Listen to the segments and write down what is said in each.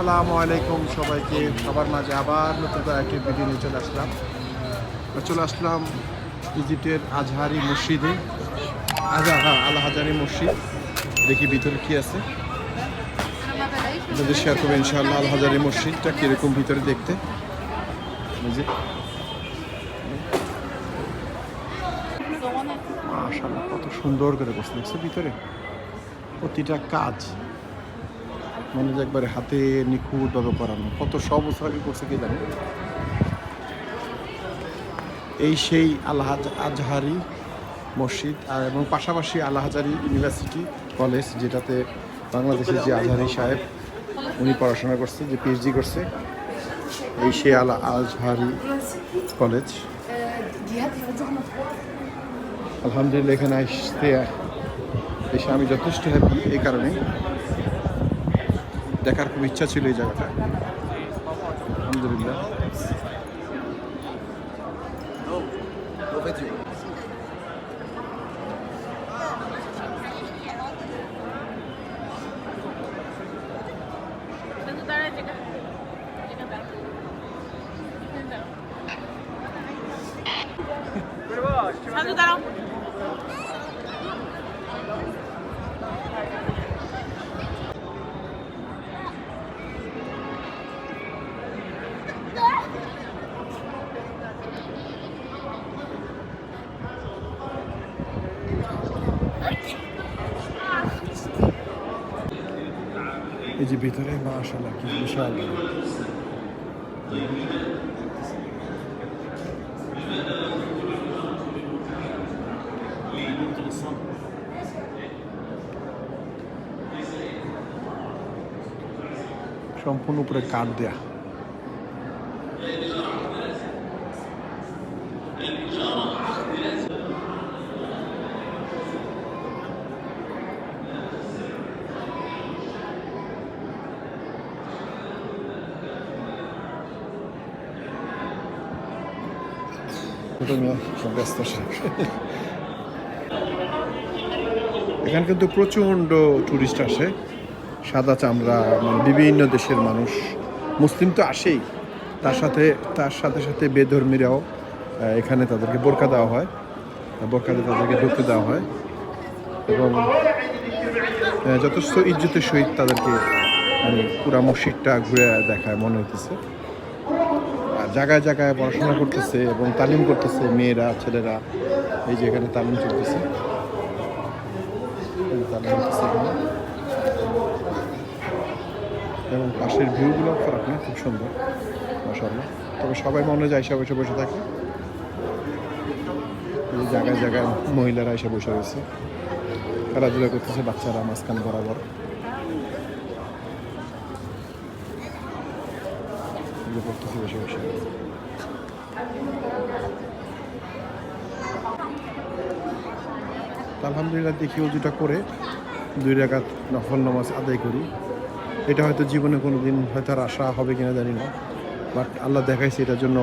আসসালামু আলাইকুম সবাইকে। সবার মাঝে আবার নতুন করে একটি ভিডিও নিয়ে চলে আসলাম ইজিপ্টের আজহারি মসজিদে। আল হাজারি মসজিদ। দেখি ভিতরে কি আছে, আপনাদের শেয়ার করবো ইনশাআল্লাহ। আল হাজারি মসজিদটা কীরকম ভিতরে দেখতে, মাশাআল্লাহ কত সুন্দর করে বসে দেখছে ভিতরে। প্রতিটা কাজ মানে যে একবারে হাতে নিখুঁতভাবে করানো, কত সব বছর আগে করছে কে জানে। এই সেই আজহারি মসজিদ এবং পাশাপাশি আল হাজারি ইউনিভার্সিটি কলেজ, যেটাতে বাংলাদেশের যে আজহারি সাহেব উনি পড়াশোনা করছে, যে পিএইচডি করছে। এই সেই আজহারি কলেজ। আলহামদুলিল্লাহ এখানে এসে আমি যথেষ্ট হ্যাপি। এই কারণে দেখার খুব ইচ্ছা ছিল এই জায়গাটা। আলহামদুলিল্লাহ এই যে ভিতরে মাশাআল্লাহ কি বিশাল। সম্পূর্ণ উপরে কাঠ দেয়া। এখানে কিন্তু প্রচণ্ড টুরিস্ট আসে, সাদা চামড়া, মানে বিভিন্ন দেশের মানুষ। মুসলিম তো আসেই, তার সাথে সাথে বেধর্মীরাও এখানে তাদেরকে বোরকা দেওয়া হয়, বোরকাতে তাদেরকে ঢুকতে দেওয়া হয় এবং যথেষ্ট ইজ্জতের সহিত তাদেরকে মানে পুরা মসজিদটা ঘুরে দেখায় মনে হইতেছে। আর জায়গায় জায়গায় পড়াশোনা করতেছে এবং তালিম করতেছে মেয়েরা, ছেলেরা। এই যে এখানে তালিম চলতেছে, এবং পাশের ভিউগুলো খারাপ না, খুব সুন্দর মাশাআল্লাহ। তবে সবাই মনে যায় এসে বসে থাকে। এই জায়গায় জায়গায় মহিলারা এসে বসে রয়েছে, খেলাধুলা করতেছে বাচ্চারা মাঝখান বরাবর। করতেছে বসে বসে। আলহামদুলিল্লাহ দেখি ওজুটা করে 2 রাকাত নফল নামাজ আদায় করি। এটা হয়তো জীবনে কোনো দিন হয়তো আর আশা হবে কিনা জানি না, বাট আল্লাহ দেখাইছে। এটার জন্য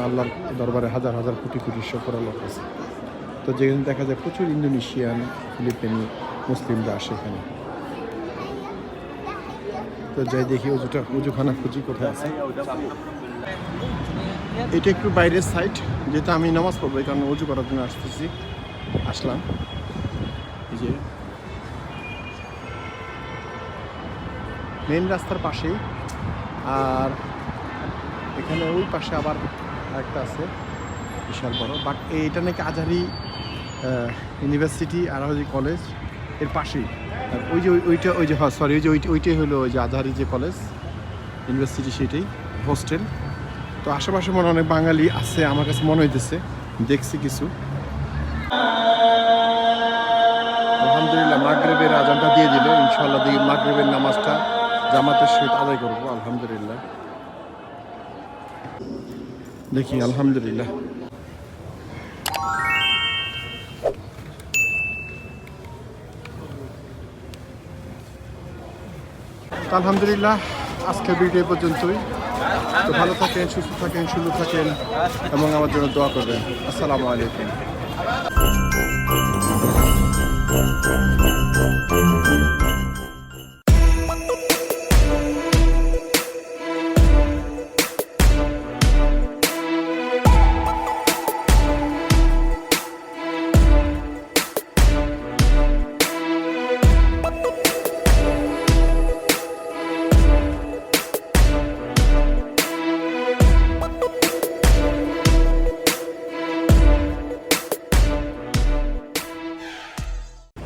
আল্লাহর দরবারে হাজার হাজার কোটি কোটি শুকর আল্লাহর কাছে। তো যেখানে দেখা যায় প্রচুর ইন্দোনেশিয়ান, ফিলিপিনি মুসলিমরা আসে এখানে। তো যাই দেখি উজুখানা খুঁজি কোথায় আছে। এটা একটু বাইরের সাইড, যেহেতু আমি নামাজ পড়বো এই কারণে উজু করার জন্য আসলাম। এই যে মেন রাস্তার পাশেই। আর এখানে ওই পাশে আবার একটা আছে বিশাল বড়, বাট এইটা নাকি আজহারি ইউনিভার্সিটি আর কলেজ এর পাশেই। আর ওইটাই হলো ওই যে আজহারি যে কলেজ ইউনিভার্সিটি, সেটাই হোস্টেল। তো আশেপাশে মনে অনেক বাঙালি আছে আমার কাছে মনে হইতেছে, দেখছি কিছু। আলহামদুলিল্লাহ মাগরিবের আজানটা দিয়ে দিল। ইনশাআল্লাহ দেখি মাগরিবের নামাজটা জামাতের সহিত আদায় করবো। আলহামদুলিল্লাহ দেখি। আলহামদুলিল্লাহ আলহামদুলিল্লাহ আজকের ভিডিও পর্যন্তই। তো ভালো থাকেন, সুস্থ থাকেন, সুন্দর থাকেন এবং আমার জন্য দোয়া করবেন। আসসালামু আলাইকুম।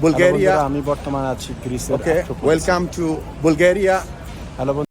Bulgaria. আমি বর্তমানে আছি গ্রিসের Okay, welcome to Bulgaria. Hello